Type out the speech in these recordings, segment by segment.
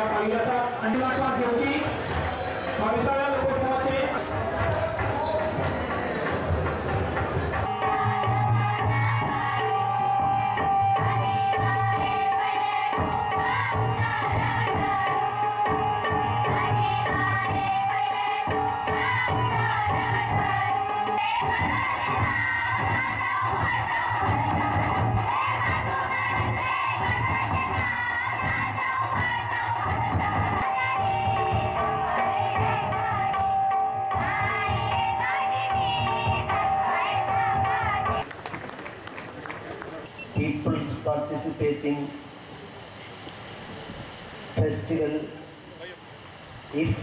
पहिल्याचा अंतिम श्वास घेऊची 22व्या लोकोत्सवाचे people's participating festival, if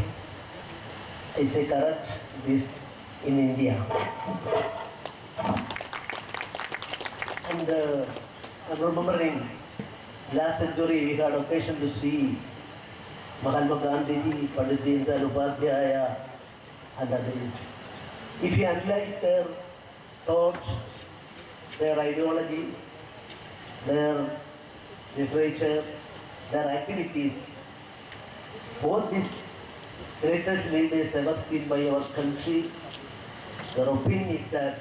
I say correct, this in India. And I'm remembering last century we had occasion to see Mahatma Gandhi, Pandit Deendayal Upadhyaya and others. If you analyze their thoughts, their ideology, their literature, their activities, both these greatest leaders ever seen by our country, their opinion is that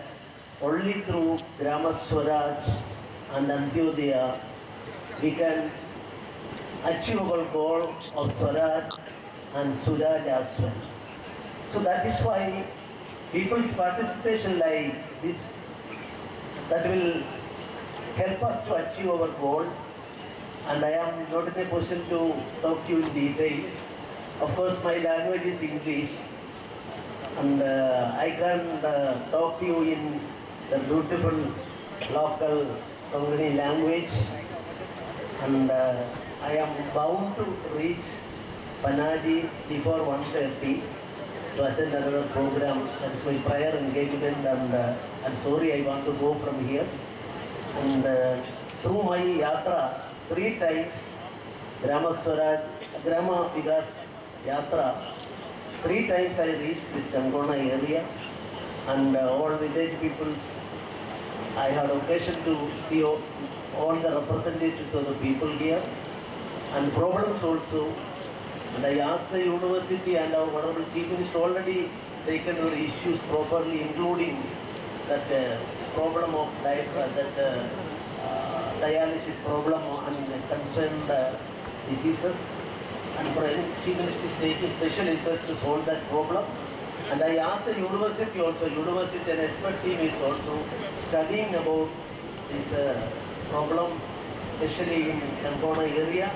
only through Grama Swaraj and Antyodaya we can achieve our goal of Swaraj and Suraj as well. So that is why people's participation like this, that will help us to achieve our goal, and I am not in a position to talk to you in detail. Of course, my language is English, and I can talk to you in the beautiful local Konkani language, and I am bound to reach Panaji before 1:30 to attend another program. That is my prior engagement, and I'm sorry I want to go from here. And through my yatra, 3 times, Grama Swaraj, Grama Vikas Yatra, 3 times I reached this Kangona area, and all village peoples, I had occasion to see all the representatives of the people here, and problems also. And I asked the university and our Honorable Chief Minister already taken our issues properly, including that problem of dialysis problem and concerned diseases, and Chief Minister is taking special interest to solve that problem. And I asked the university also, university and expert team is also studying about this problem, especially in Kangona area.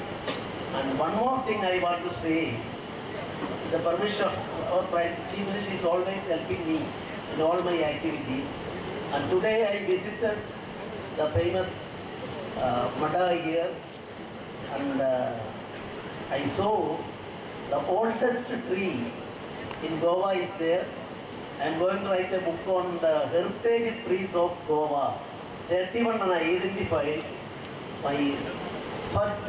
And one more thing I want to say, the permission of our Chief Minister is always helping me in all my activities. And today I visited the famous Mada here, and I saw the oldest tree in Goa is there. I am going to write a book on the heritage trees of Goa. 31, and I identified my first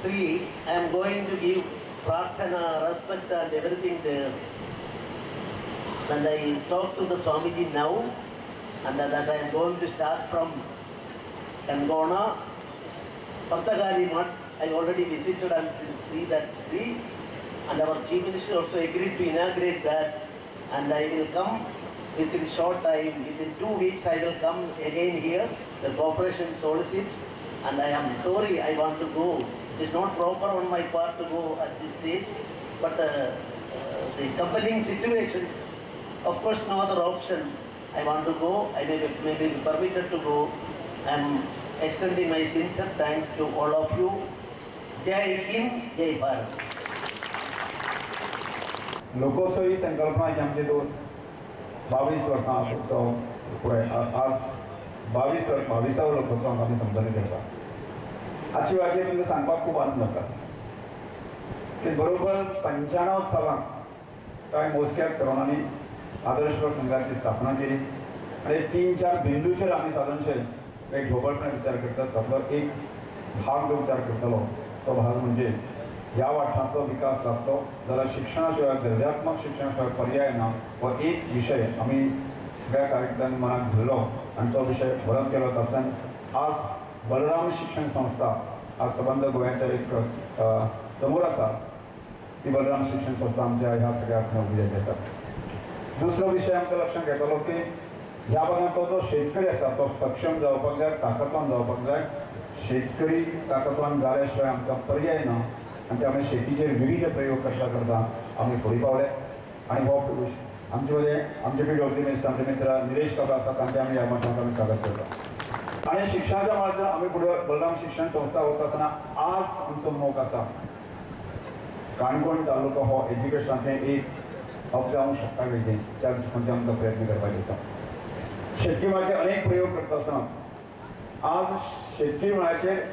tree. I am going to give prarthana, respect and everything there. And I talked to the Swamiji now, and that I am going to start from Kangona, Partagali Mutt. I already visited and see that tree, and our Chief Minister also agreed to inaugurate that, and I will come within short time, within 2 weeks I will come again here. The cooperation solicits, and I am sorry I want to go. It is not proper on my part to go at this stage, but the compelling situations, of course no other option. I want to go, I may be permitted to go. I am extending my sincere thanks to all of you. Jai Hind, Jai Bharat. लोकोत्सवी संकल्पना की आमचे 22 वर्सां तो पुढे आज 22वां लोकोत्सव आम्ही संपन्न केला. आजची वाटी तुमकां सांगपाक खूब आनंद जाता की बरोबर 95 सालांत कांय मोजक्या तरुणांनी आदर्श संघाची स्थापना केली, आणि 3-4 बिंदूचेर आमी सादारणशे एक ढोबळपणे विचार करतात. तातूंतलो एक भाग जो विचार करतलो तो भाग म्हणजे ह्या वाठारांतलो विकास जातलो जाल्यार शिक्षणा शिवाय, दर्जात्मक शिक्षणा शिवाय पर्याय ना हो एक विशय आमी सगळ्या कार्यक्रमांनी मनाक धरलो, आणि तो विशय बरत केलो. तातूंतल्यान आज बलराम शिक्षण संस्था आज सबंद गोंयच्या एक समोर आसा ती बलराम शिक्षण संस्था आमच्या ह्या सगळ्याक उभी आसा. दुसरो विषय आमच्या लक्षात घेतलो की ह्या भागात तो जो शेतकरी आसा तो सक्षम जावपाक जाय, ताकदवान जावपाक जाय. शेतकरी ताकदवान जाल्या शिवाय आमकां पर्याय ना आनी त्यामुळे शेतीचेर विविध प्रयोग करता करता आमी फुडें पावले. आनी हो आमचे कडेन आमचे पिडब्ल्यूडी आमचे मित्र निलेश काका आसा तांचे आमी ह्या मंचाक आमी स्वागत करता. आनी शिक्षणाच्या मार्गान आमी फुडें बलराम शिक्षण संस्था वता आसतना आज आमचो मोग आसा काणकोण तालुको हो एज्युकेशनाचें एक हब जावंक शकता वेगळी त्या दृश्टीन आमकां प्रयत्न करपाचे आसा. शेतकी मळाचेर अनेक प्रयोग करता आसतना आज शेतकी मळाचेर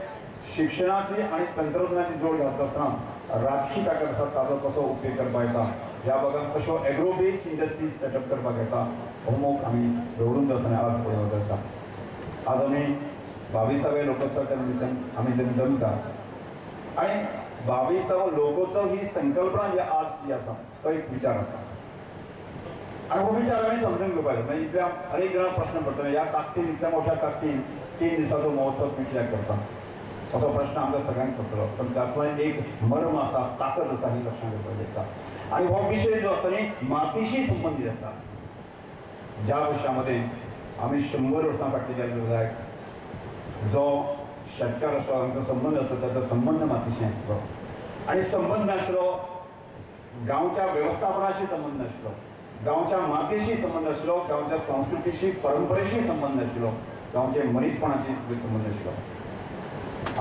शिक्षणाची आनी तंत्रज्ञानाची जोड घालता आसतना राजकीय ताकद आसा ताचो कसो उपयोग करपाक येता, ह्या भागात कशो एग्रो बेस्ड इंडस्ट्रीज सेटअप करपाक येता हो मोग आमी दवरून आसतना आज फुडें वता आसा. आज आमी 22वे लोकोत्सवाच्या निमित्तान आमी जमता आनी 22वा लोकोत्सव ही संकल्पना जी आज जी आसा तो एक विचार आसा आणि हो विचार आम्ही समजून घेवपाक जाय. इतल्या अनेक जाणां प्रश्न पडटले ह्या ताकदीन इतल्या मोठ्या ताकदीन 3 दिसाचो महोत्सव कित्याक करता असो प्रश्न आमकां सगळ्यांक पडटलो. पण तातूंत एक मर्म आसा, ताकद आसा ही लक्षांत घेवपाची आसा. आणि हो विषय जो आसा न्ही मातीशी संबंधीत आसा. ज्या विशयामध्ये आमी 100 वर्सां फाटली गेल्लो जाय जो शेतकार आसलो आमचो संबंध आसलो ताचो संबंध मातीशी आसलो आनी संबंध नासलो गांवच्या वेवस्थापनाशी संबंध नासलो, गांवच्या मातयेशी संबंध आसलो, गांवच्या संस्कृतीशी परंपरेशी संबंध आसलो, गांवचे मनीसपणाशी संबंध आसलो.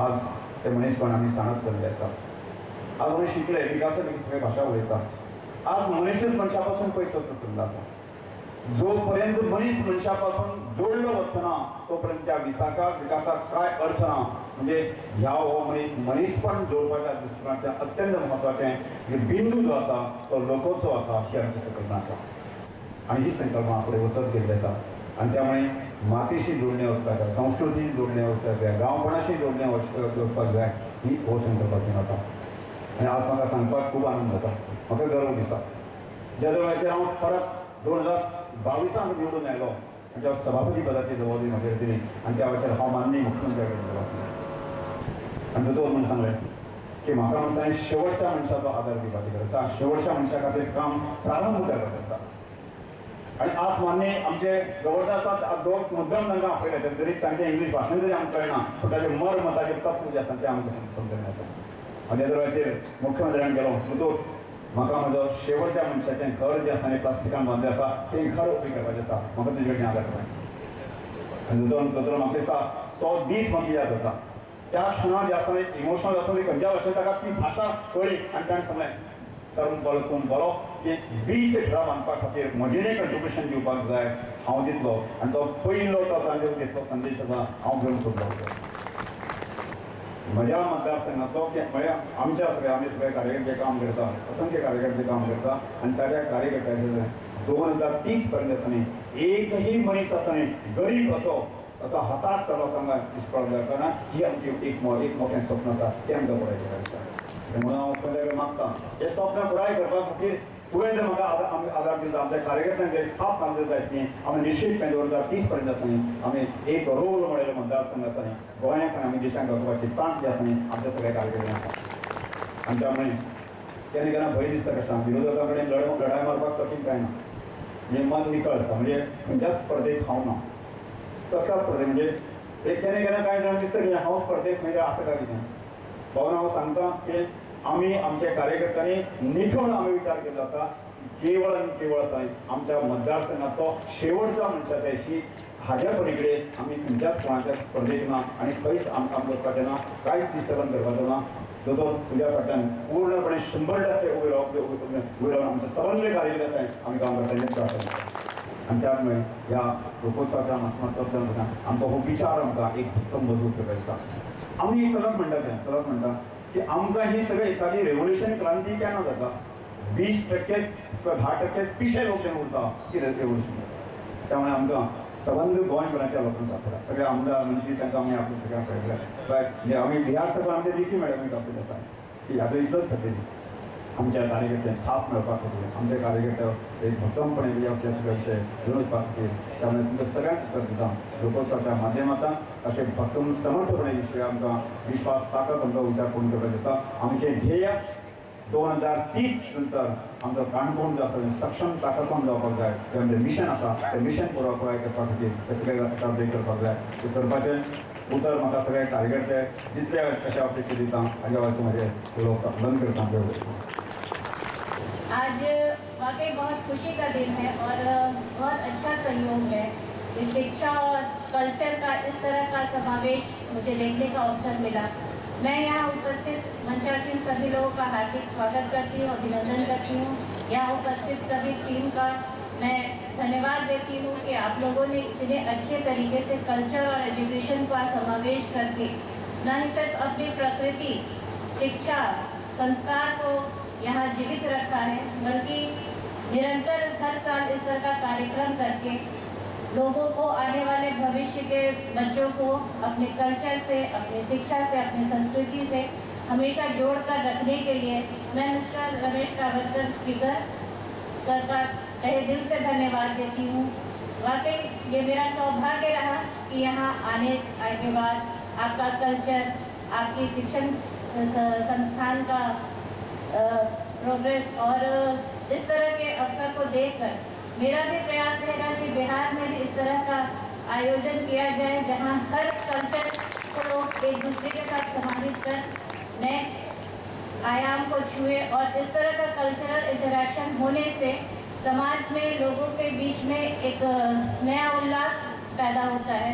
आज ते मनीसपण आमी सांगत चल्ले आसा. आज आमी शिकले विकासाची सगळे भाशा उलयता. आज मनीसच मनशा पासून पयस चल्लो आसा. जो पर्यंत मनीस मनशा पासून जोडलो वचना तो पर्यंत त्या विकासाक काय अर्थ ना. म्हणजे ह्या हो मनीसपण जोडपाच्या दृश्टिकोनातल्यान अत्यंत म्हत्वाचें बिंदू जो आसा तो लोकोत्सव आसा ही आमची संकल्पना आसा. आनी ही संकल्पना फुडें वचत गेल्ली आसा. आनी त्यामुळे मातयेशी जोडणें वचपाक जाय, संस्कृतीशी जोडणें वचपाक जाय, गांवपणाशी जोडणें वचपाक जाय ही हो संकल्प घेवन वता. आनी आज म्हाका सांगपाक खूब आनंद जाता, म्हाका गर्व दिसता. ज्या वेळाचेर हांव परत 2022 निवडून आयलो आनी त्या सभापती पदाची जबाबदारी म्हाजेर दिली आनी त्या वेळाचेर हांव माननीय मुख्यमंत्र्या कडेन गेलो आनी दोतोर म्हणून सांगलें की म्हाका म्हणटा शेवटच्या मनशाचो आदार दिवपाची गरज आसा, शेवटच्या मनशा खातीर काम प्रारंभ करपाचें आसा. आनी आज माननीय आमचे गव्हर्नर आसा दोन मुद्दम तांकां आपयले तरी तांचें इंग्लीश भाशण जरी आमकां कळना पूण ताचें मर्म ताचें तत्व जें आसा तें आमकां समजलें आसा. आनी त्या वेळाचेर मुख्यमंत्र्यान गेलो दोतोर म्हाका म्हजो शेवटच्या मनशाचें घर जें आसा न्ही प्लास्टिकान बांदलें आसा तें घर उबें करपाचें आसा, म्हाका तुजे कडेन आदार करपाक. आनी दोतोर म्हाका दिसता तो दीस म्हाका याद जाता. त्या क्षणाक जे आसा इमोशनल आसा खंयच्या भाशेन ताका ती भाशा कळ्ळी आनी ताणें सांगलें सरून बोलो की 20 घरां बांदपा खातीर म्हजें कंट्रिब्युशन दिवपाक जाय हांव दितलो. आनी तो पयलो तो तांचेर घेतलो संदेश आसा हांव घेवन सोडलो. म्हज्या मतदारसंघाचो म्हणजे आमच्या आमी सगळे कार्यकर्ते काम करता, असंख्य कार्यकर्ते काम करता आनी ताच्या कार्यकर्त्याचे 2030 पर्यंत आसा न्ही एकही मनीस आसा न्ही गरीब असो हताश जालो सांगा दिसपाक जाय कारण ही आमची एक मोठें स्वप्न आसा तें आमकां पुराय करपाचें आसा. म्हणून हांव मुख्यमंत्र्याक मागता हें स्वप्न पुराय करपा खातीर तुवें जर म्हाका आदार दिलो आमच्या कार्यकर्त्यांक थाप बांदली जायत न्ही आमी निश्चितपणे 2030 पर्यंत आसा न्ही आमी एक रोल मॉडेल मतदारसंघ आसा न्ही गोंयांत आमी देशांक दाखोवपाची तांक जी आसा न्ही आमच्या सगळ्या कार्यकर्त्यांक आसा. आनी त्यामुळे केन्ना केन्ना भंय दिसता कशें विरोधकां कडेन लढाई मारपाक कठीण कांय ना. म्हणजे मन निकळ आसता म्हणजे खंयच्याच स्पर्धेक हांव ना कसल्या स्पर्धेक म्हणजे एक केन्ना केन्ना कांय जाणांक दिसता की हांव स्पर्धेक खंय आसा काय कितें. भावन हांव सांगता की आमी आमच्या कार्यकर्त्यांनी निखळ आमी विचार केल्लो आसा केवळ आनी केवळ आसा आमच्या मतदारसंघाचो शेवटच्या मनशाची हाज्या पलीकडे आमी खंयच्याच कोणाच्या स्पर्धेक ना आनी खंयच आमकां करपाचें ना, कांयच डिस्टर्बन करपाचो ना. दोतोर तुज्या फाटल्यान पूर्णपणे 100% उबे रावन आमचे सगळे कार्यकर्ते आसाय आमी काम करता आनी त्यामुळे ह्या लोकोत्सवाच्या माध्यमांतल्यान आमकां हो विचार आमकां एक भक्कम मजबूत करपाचो आसा. आमी एक सदांच म्हणटा की आमकां ही सगळी एखादी रेव्होल्युशन क्रांती केन्ना जाता 20% किंवा 10% पिशे लोक जेन्ना उरता ती रेव्होल्युशन जाता. त्यामुळे आमकां सबंद गोंयभराच्या लोकांक दाखयला सगळे आमदार मंत्री तांकां आमी आपल्या सगळ्यांक कळयल्या म्हणजे आमी बिहार सभा आमचे देखी मॅडमी दाखयले आसा की हाजो इतलोच खातीर आमच्या कार्यकर्त्यांक थाप मेळपा खातीर आमचे कार्यकर्ते एक भक्कमपणे उबे असले सगळे विशय घेवन वचपा खातीर त्यामुळे तुमकां सगळ्यांक उत्तर दिता लोकोत्सवाच्या माध्यमांतल्यान अशें भक्कम समर्थपणे विशय आमकां विश्वास ताकद आमकां विचार करून करपाचें आसा आमचें ध्येय 2030 नंतर आमचो काणकोण जो आसा सक्षम ताकदवान जावपाक जाय तें आमचें मिशन आसा तें मिशन पुराय करपा खातीर ते सगळे एकाब्रीक करपाक जाय तें करपाचें उतर म्हाका सगळे कार्यकर्ते जितले कशें अपेक्षा दिता हाज्या वाचून म्हाजें उलोवप बंद करता। आज वाकई बहुत खुशी का दिन है और बहुत अच्छा सहयोग है कि शिक्षा और कल्चर का इस तरह का समावेश मुझे देखने का अवसर मिला। मैं यहाँ उपस्थित मंचासीन सभी लोगों का हार्दिक स्वागत करती हूँ, अभिनंदन करती हूँ। यहाँ उपस्थित सभी टीम का मैं धन्यवाद देती हूँ कि आप लोगों ने इतने अच्छे तरीके से कल्चर और एजुकेशन का समावेश करके न ही सिर्फ अपनी प्रकृति, शिक्षा, संस्कार को यहाँ जीवित रखा है, बल्कि निरंतर हर साल इस तरह का कार्यक्रम करके लोगों को, आने वाले भविष्य के बच्चों को अपने कल्चर से, अपनी शिक्षा से, अपनी संस्कृति से हमेशा जोड़कर रखने के लिए मैं मिस्टर रमेश कावरकर स्पीकर सर का तहे दिल से धन्यवाद देती हूँ। वाकई ये मेरा सौभाग्य रहा कि यहाँ आने के बाद आपका कल्चर, आपकी शिक्षण संस्थान का प्रोग्रेस और इस तरह के अवसर को देखकर मेरा भी प्रयास रहेगा कि बिहार में भी इस तरह का आयोजन किया जाए जहां हर कल्चर को लोग एक दूसरे के साथ समाहित कर नए आयाम को छुए और इस तरह का कल्चरल इंटरैक्शन होने से समाज में लोगों के बीच में एक नया उल्लास पैदा होता है।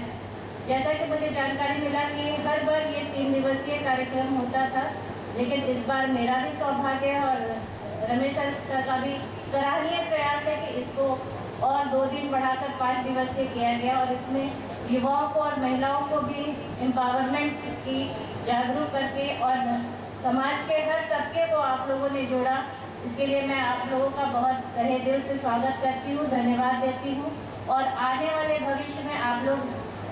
जैसा कि मुझे जानकारी मिला कि हर बार ये 3 दिवसीय कार्यक्रम होता था, लेकिन इस बार मेरा भी सौभाग्य और रमेश सर का भी सराहनीय प्रयास है कि इसको और 2 दिन बढ़ाकर 5 दिवसीय किया गया और इसमें युवाओं को और महिलाओं को भी एम्पावरमेंट की जागरूक करके और समाज के हर तबके को आप लोगों ने जोड़ा। इसके लिए मैं आप लोगों का बहुत तहे दिल से स्वागत करती हूँ, धन्यवाद देती हूँ और आने वाले भविष्य में आप लोग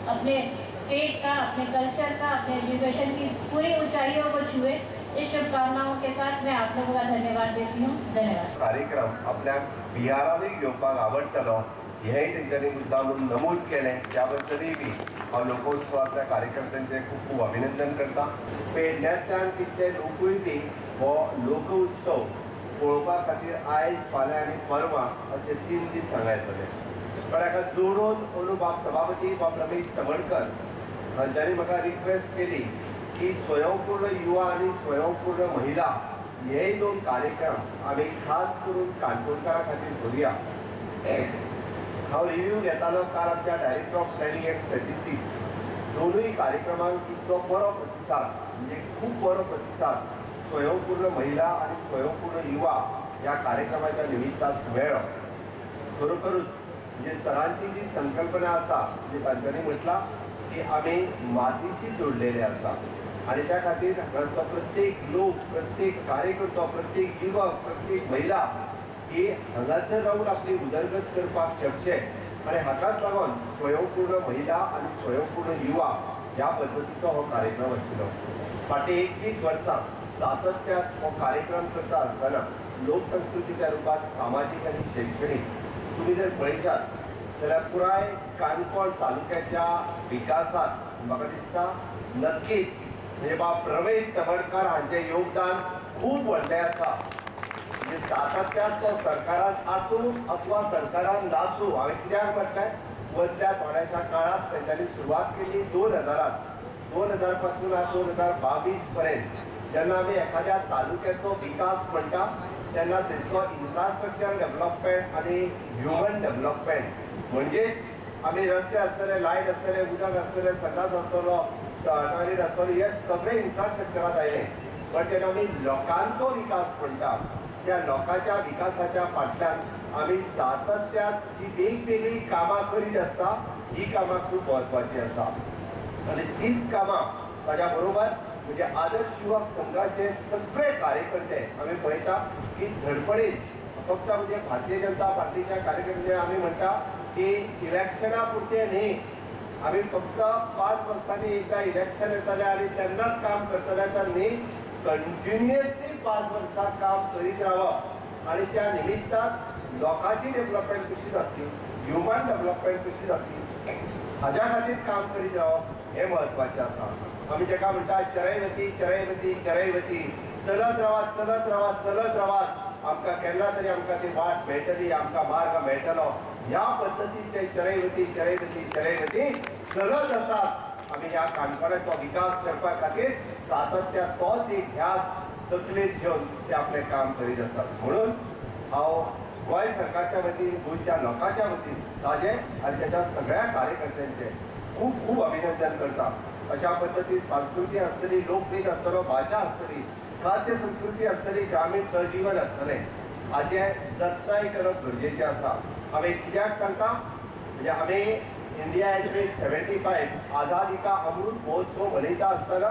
अपने स्टेट का, अपने कल्चर का, अपने एजुकेशन की पूरी ऊंचाइयों को छुए, इस शुभकामनाओं के साथ मैं आप लोगों का धन्यवाद देती हूँ। धन्यवाद। कार्यक्रम आपल्या बिहारानूय घेवपाक आवडटलो हेंय तेंच्यांनी मुद्दामून नमूद केलें, त्याबद्दलूय बी हांव लोकोत्सवांतल्या कार्यकर्त्यांचें खूब खूब अभिनंदन करता। पेडण्यातल्यान कितले लोकूय बी हो लोक उत्सव पळोवपा खातीर आयज, फाल्यां आनी परवां अशे 3 दीस हांगा येतले। पण हाका जोडून अनुबाब सभापती बाब रमेश तमडकर हांच्यांनी म्हाका रिक्वेस्ट केली की स्वयंपूर्ण युवा आणि स्वयंपूर्ण महिला हे 2 कार्यक्रम आम्ही खास करून काणकोणकारां खातीर करूया। हांव रिव्ह्यू घेतालो काल आमच्या director of planning end statistics दोनूय कार्यक्रमांक इतलो बरो प्रतिसाद, म्हणजे खूप बरो प्रतिसाद स्वयंपूर्ण महिला आणि स्वयंपूर्ण युवा या कार्यक्रमाच्या निमित्तान मेळ्ळो। खरोखरूच म्हणजे सरांची जी संकल्पना आसा, म्हणजे तांच्यांनी म्हटलां की आमी मातीशी जोडलेले आसा आणि त्या खातीर हांगासलो प्रत्येक लोक, प्रत्येक कार्यकर्तो, प्रत्येक युवक, प्रत्येक महिला ही हांगासर रावन आपली उदरगत करपाक शकचे आणि हाकाच लागून स्वयंपूर्ण महिला आणि स्वयंपूर्ण युवा ह्या पद्दतीचो हो कार्यक्रम आशिल्लो। फाटीं 21 वर्सां सातत्यान हो कार्यक्रम करता आसतना लोकसंस्कृतीच्या रुपात सामाजीक आणि शैक्षणिक तुम्ही जर पळयशात जाल्यार पुराय काणकोण तालुक्याच्या विकासात म्हाका दिसता नक्कीच म्हणजे बाब रमेश तमडकर हांचें योगदान खूब व्हडलें आसा। म्हणजे सातत्यान तो सरकारान आसूं अथवा सरकारान नासूं, हांवें कित्याक म्हटलें मदल्या थोड्याशा काळात तेंच्यांनी सुरवात केली 2000 पासून 2022 पर्यंत जेन्ना आमी एखाद्या तालुक्याचो विकास म्हणटा तेन्ना तेचो इन्फ्रास्ट्रक्चर डेव्हलपमेंट आणि ह्युमन डेव्हलपमेंट म्हणजेच आमी रस्ते आसतले, लायट आसतले, उदक आसतलें, संडास आसतलो, टॉयलेट आसतलो, हे सगळे इन्फ्रास्ट्रक्चरांत आयले। पण जेन्ना आमी लोकांचो विकास म्हणटा त्या लोकांच्या विकासाच्या फाटल्यान आमी सातत्यान जी वेगवेगळी कामां करीत आसता ही कामां खूब म्हत्वाची आसा आणि तीच कामां ताच्या बरोबर म्हणजे आदर्श युवक संघाचे सगळे कार्यकर्ते आम्ही पळयता की धडपडीन फक्त म्हणजे भारतीय जनता पार्टीच्या कार्यकर्ते आम्ही म्हणटा की इलेक्शना पुरते न्ही, आम्ही फक्त 5 वर्सांनी एकदा इलेक्शन येतले आणि तेन्नाच काम करतले तर न्ही, कंटिन्युअसली 5 वर्सां काम करीत रावप आणि त्या निमित्तान लोकांची डेव्हलपमेंट कशी जातली, ह्युमन डेव्हलपमेंट कशी जातली हाज्या खातीर काम करीत रावप हे म्हत्वाचें आसा. आमी ताका म्हणटा चरैवती चरैवती चरैवती, चलत रावात चलत रावात चलत रावात, आमकां केन्ना तरी आमकां ती वाट मेळटली, आमकां मार्ग मेळटलो. ह्या पद्दतीन ते चरैवती चरैवती चरैवती चलत आसात. आमी ह्या काणकोणाचो विकास करपा खातीर सातत्यान तोच एक ध्यास तकलेंत घेवन ते आपलें काम करीत आसात. म्हणून हांव गोंय सरकारच्या वतीन, गोंयच्या लोकांच्या वतीन ताजे आनी त्याच्या सगळ्या कार्यकर्त्यांचे खूब खूब अभिनंदन करता. अशा पद्दतीन संस्कृती आसतली, लोकगीत आसतलो, भाशा आसतली, खाद्य संस्कृती आसतली, ग्रामीण सहजीवन आसतलें, हाचे जतनाय करप गरजेचें आसा. हांवें कित्याक सांगता म्हणजे आमी इंडिया एट 75 आझादी का अमृत महोत्सव मनयता आसतना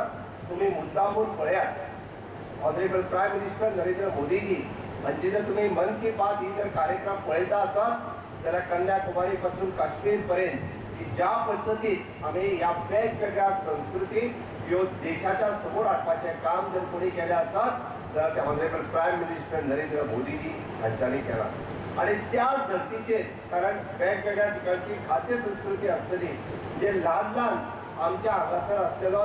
तुम्ही मुद्दामून पळयात honourable prime minister Narendra Modiji हांची जर तुम्ही मन की बात ही जर कार्यक्रम पळयता आसात जाल्यार कन्याकुमारी पासून काश्मीर पर्यंत ज्या पद्दतीन आमी ह्या वेगवेगळ्या संस्कृती ह्यो देशाच्या समोर हाडपाचें काम जर कोणी केलें आसत जाल्यार ते honourable prime minister Narendra Modi ji हांच्यांनी केलां. आणि त्याच धर्तीचेर कारण वेगवेगळ्या ठिकाणची खाद्य संस्कृती आसतली म्हणजे ल्हान ल्हान आमच्या हांगासर आसलेलो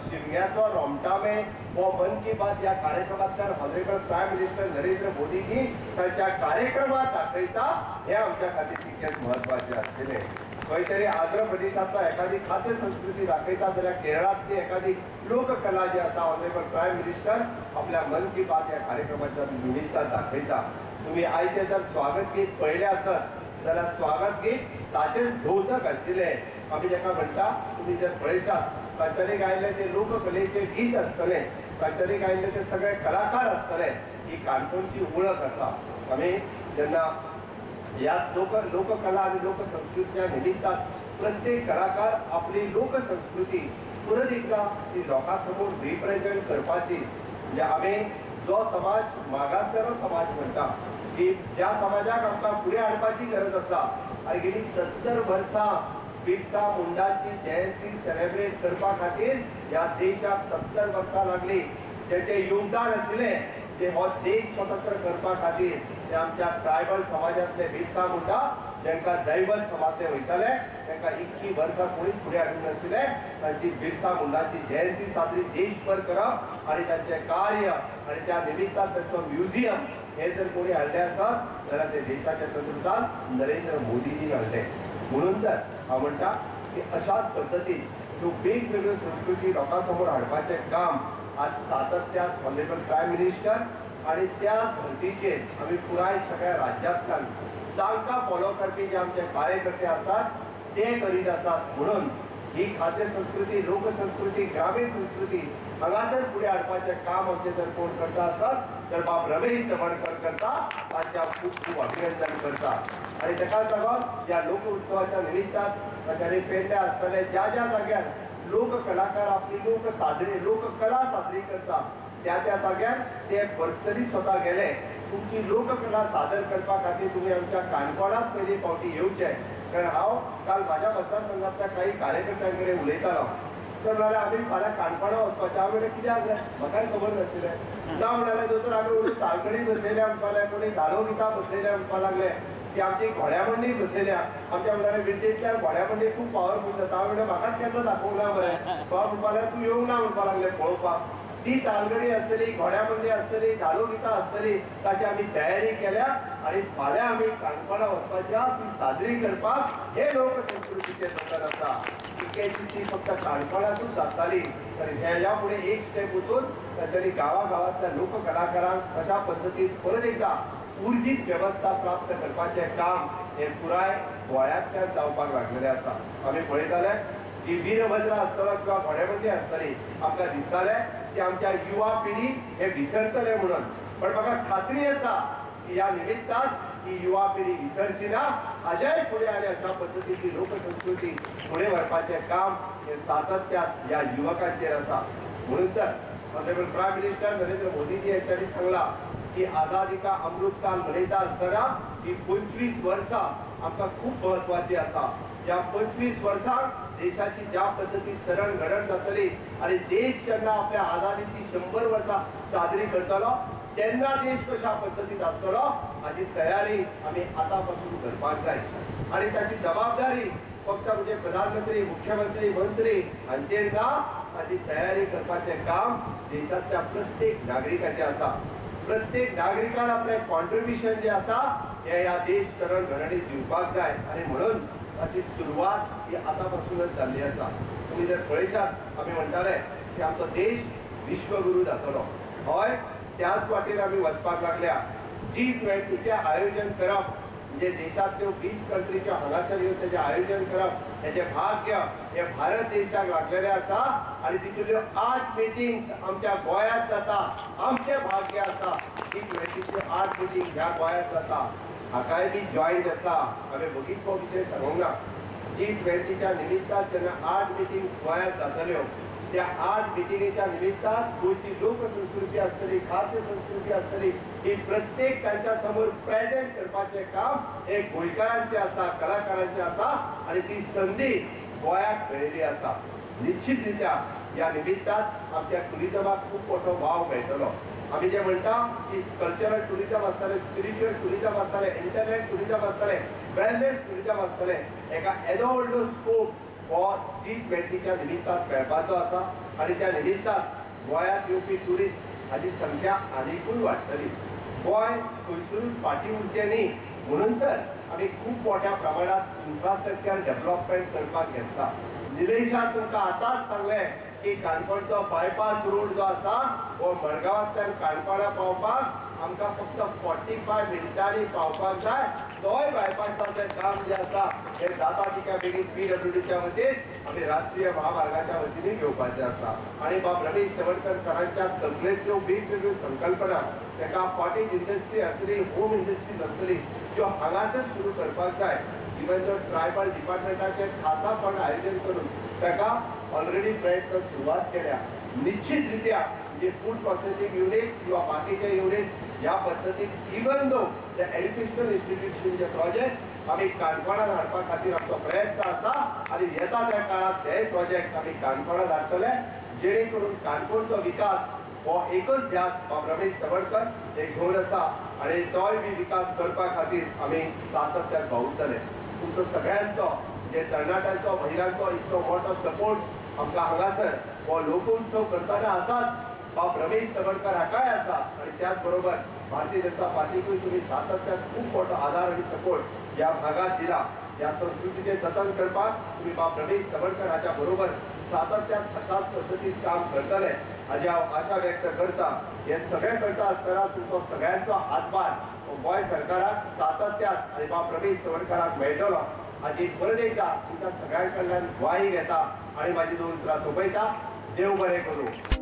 शिगम्याचो रोमटामे हो मन की बात ह्या कार्यक्रमांतल्यान honourable prime minister Narendra Modi ji तांच्या कार्यक्रमात दाखयता हें आमच्या खातीर तितकेंच म्हत्वाचें आसलेलें. खंय तरी आंध्र प्रदेशांतलो एखादी खाद्य संस्कृती दाखयता जाल्यार केरळांतली एखादी लोककला जी आसा ऑनरेबल प्रायम मिनिस्टर आपल्या मन की बात ह्या कार्यक्रमाच्या निमित्तान दाखयता. तुम्ही आयचे जर स्वागत गीत पळयलें आसत जाल्यार स्वागत गीत ताचेच धोवतक आशिल्लें. आमी जाका म्हणटा तुम्ही जर पळयशात तांच्यांनी गायल्लें ते लोककलेचें गीत आसतलें, तांच्यांनी गायल्ले ते सगळे कलाकार आसतले. ही काणकोणची वळख आसा. आमी जेन्ना ह्या लोककला आनी लोकसंस्कृतीच्या निमित्तान प्रत्येक कलाकार आपली लोकसंस्कृती परत एकदा ती लोकां समोर रिप्रेझेंट करपाची म्हणजे आमी जो समाज मागासलेलो समाज म्हणटा की ज्या समाजाक आमकां फुडें हाडपाची गरज आसा आनी गेली 70 वर्सां बिरसा मुंडाची जयंती सेलिब्रेट करपा खातीर ह्या देशाक 70 वर्सां लागली. जेचे योगदान आशिल्लें ते हो देश स्वतंत्र करपा खातीर ते आमच्या ट्रायबल समाजांतले बिरसा मुंडा जांकां दैवत समाजले वयताले तांकां इतकी वर्सां कोणीच फुडें हाडूंक नाशिल्ले. तांची बिरसा मुंडाची जयंती साजरी देशभर करप आनी तांचें कार्य आनी त्या निमित्तान तांचो म्युझियम हे जर कोणी हाडले आसत जाल्यार ते देशाचें पंतप्रधान नरेंद्र मोदीजी हाडले. म्हणून तर हांव म्हणटा की अशाच पद्दतीन ह्यो वेगवेगळ्यो संस्कृती लोकां समोर हाडपाचें काम आज सातत्यान ऑनरेबल प्रायम मिनिस्टर आनी त्या धर्तीचेर आमी पुराय सगळ्या राज्यांतल्यान तांकां फॉलो करपी जे आमचे कार्यकर्ते आसात ते करीत आसात. म्हणून ही खाद्य संस्कृती, लोकसंस्कृती, ग्रामीण संस्कृती हांगासर फुडें हाडपाचें काम आमचे जर कोण करता आसत तर बाब रमेश तवडकर करता. तांच्या खूब खूब अभिनंदन करता. आनी ताकाच लागून ह्या लोक उत्सवाच्या निमित्तान तांच्यांनी पेडण्या आसतले ज्या ज्या जाग्यार लोक कलाकार आपली लोककला साजरी करता त्या त्या जाग्यार ते पर्सनली स्वता गेले. तुमची लोककला सादर करपा खातीर तुमी आमच्या काणकोणांत पयली फावटी येवचें. कारण हांव काल म्हाज्या मतदारसंघांतल्या काही कार्यकर्त्यां कडेन उलयतालो तर म्हळ्यार आमी फाल्यां काणकोणा वचपाचें. हांव म्हणलें कित्याक रे म्हाकाय खबर नाशिल्लें. ना म्हणाले दोतोर आमी उलय तालगडी बसयल्या म्हणपा लागले, कोणी धालो गितां बसयल्या म्हणपा लागले की आमची घोड्यामंडी बसयल्या. आमच्या म्हळ्यार विंटेजल्यान घोड्यामंडी खूब पावरफूल जाता. हांव म्हणलें म्हाकाच केन्ना दाखोवंक ना मरे. तो म्हणपा लागले तूं येवंक ना म्हणपा लागले पळोवपाक. ती तालगडी आसतली, घोड्यामंडी आसतली, धालो गितां आसतली, ताची आमी तयारी केल्या आनी फाल्यां आमी काणकोणा वचपाच्या ती साजरी करपाक हे लोकसंस्कृतीचें जतन आसा. ती फक्त काणकोणांतूच जाताली तर ह्या फुडें एक स्टेप वचून तांच्यांनी गांवागांवांतल्या लोककलाकारांक अशा पद्दतीन परत एकदा उर्जीत वेवस्था प्राप्त करपाचें काम हे पुराय गोंयांतल्यान जावपाक लागलेलें आसा. आमी पळयताले की वीरभद्र आसतलो किंवा घोड्यामंडी आसतली आमकां दिसतालें की आमच्या युवा पिढी हे विसरतले म्हणून. पण म्हाका खात्री आसा की ह्या निमित्तान ही युवा पिढी विसरची ना. हाज्याय फुडें आनी अशा पद्दतीची लोकसंस्कृती फुडें व्हरपाचें काम हे सातत्यान ह्या युवकांचेर आसा. म्हणून तर honourable prime minister Narendra Modi ji यांच्यानी सांगला की आझादी का अमृतकाल मनयता आसतना ही 25 वर्सां आमकां खूब म्हत्वाची आसा. ह्या 25 वर्सांक देशाची ज्या पद्धतीत जडणघडण जातली आणि देश जेन्ना आपल्या आझादीची 100 वर्सां साजरी करतलो तेन्ना देश कशा पद्धतीत आसतलो हाची तयारी आमी आतापासून करपाक जाय आणि ताची जबाबदारी फक्त म्हणजे प्रधानमंत्री मुख्यमंत्री मंत्री हांचेर ना हाची तयारी करपाचें काम देशातल्या प्रत्येक नागरिकाचें आसा प्रत्येक नागरिकान आपलें कॉन्ट्रिब्युशन जे आसा हे ह्या देश जडणघडणीक दिवपाक जाय आणि म्हणून ताची सुरवात ही आतापासूनच जाल्ली आसा तुम्ही जर पळयशात आमी म्हणटाले की आमचो देश विश्वगुरू जातलो हय त्याच वाटेन आमी वचपाक लागल्या G20 आयोजन करप म्हणजे देशातल्यो 20 कंट्रीच्या हांगासर येवन तेजें आयोजन करप हेचे भाग्य हे भारत देशाक लागलेले आसा आणि तितुल्यो 8 मिटिंग्स आमच्या गोंयांत जाता आमचे भाग्य आसा G20 8 मिटिंग ह्या गोंयांत जाता हाकाय बी जॉयंट आसा हांवें बघितलो विशय सांगूंक ना G20 निमित्तान जेन्ना 8 मिटिंग्स गोंयांत जातल्यो त्या 8 मिटिंगेच्या निमित्तान गोंयची लोकसंस्कृती आसतली खाद्य संस्कृती आसतली ही प्रत्येक त्यांच्या समोर प्रेझेंट करपाचें काम हे गोंयकारांचें आसा कलाकारांचें आसा आणि ती संधी गोंयाक मेळिल्ली आसा निश्चितरित्या ह्या निमित्तान आमच्या टुरिजमाक खूब मोठो वाव मेळटलो आमी जे म्हणटा की कल्चरल टुरिजम आसतलें स्पिरिच्युअल टुरिजम आसतलें इंटरनॅट टुरिजम आसतलें वेलनेस टुरिजम आसतलें एका येदो व्हडलो स्कोप हो G20 निमित्तान मेळपाचो आसा आणि त्या निमित्तान गोंयांत येवपी टुरिस्ट हाची संख्या आनीकूय वाडटली गोंय खंयसरूच फाटीं उरचें न्ही म्हणून तर आमी खूब मोठ्या प्रमाणात इन्फ्रास्ट्रक्चर डेव्हलपमेंट करपाक घेतला निलेशान तुमकां आतांच सांगलें की काणकोणचो बायपास रोड जो आसा हो मडगांवांतल्यान काणकोणा पावपाक आमकां फक्त 45 मिनटांनी पावपाक जाय तोय बायपासाचें काम जे आसा हे जाता तितक्या बेगीन PWDच्या वतीन आमी राष्ट्रीय महामार्गाच्या वतीन घेवपाचें आसा आणि बाब रमेश तवडकर सरांच्या तकलेंतल्यो वेगवेगळ्यो संकल्पना ताका कॉटेज इंडस्ट्री आसतली होम इंडस्ट्रीज आसतली ज्यो हांगासर सुरू करपाक जाय इवन जो ट्रायबल डिपार्टमेंटाचे खासा फंड आयोजन करून ताका ऑलरेडी प्रयत्न सुरवात केल्या निश्चितरित्या जे फूड प्रोसेसिंग युनिट किंवा बाकीचे युनिट ह्या पद्दतीन इवन दो द एज्युकेशनल इन्स्टिट्यूशनचे प्रोजेक्ट आमी काणकोणांत हाडपा खातीर आमचो प्रयत्न आसा आणि येता त्या काळात हे प्रोजेक्ट आमी काणकोणांत हाडटले जेणे करून काणकोणचो विकास हो एकच ध्यास बाब रमेश तवडकर हे घेवन आसा आणि तोय बी विकास करपा खातीर आमी सातत्यान भावुरतले तुमचो सगळ्यांचो जे तरणाट्यांचो महिलांचो इतको मोठो सपोर्ट आमकां हांगासर हो लोकोत्सव करतना आसाच बाब रमेश तवडकर हाकाय आसा आणि त्याच बरोबर भारतीय जनता पार्टीकूय तुम्ही सातत्यान खूब मोठो आधार आणि सपोर्ट ह्या भागात दिला ह्या संस्कृतीचे जतन करपाक तुम्ही बाब रमेश तवडकर हाच्या बरोबर सातत्यान अशाच पद्दतीन काम करतले हाची हांव आशा व्यक्त करता हे सगळें करता आसतना तुमचो सगळ्यांचो हातभार गोंय सरकाराक सातत्यान आणि बाब रमेश तवडकराक मेळटलो हाची परत एकदा तुमच्या सगळ्यां कडल्यान ग्वाही घेता आणि माझी 2 उतरां सोंपयता देव बरें करूं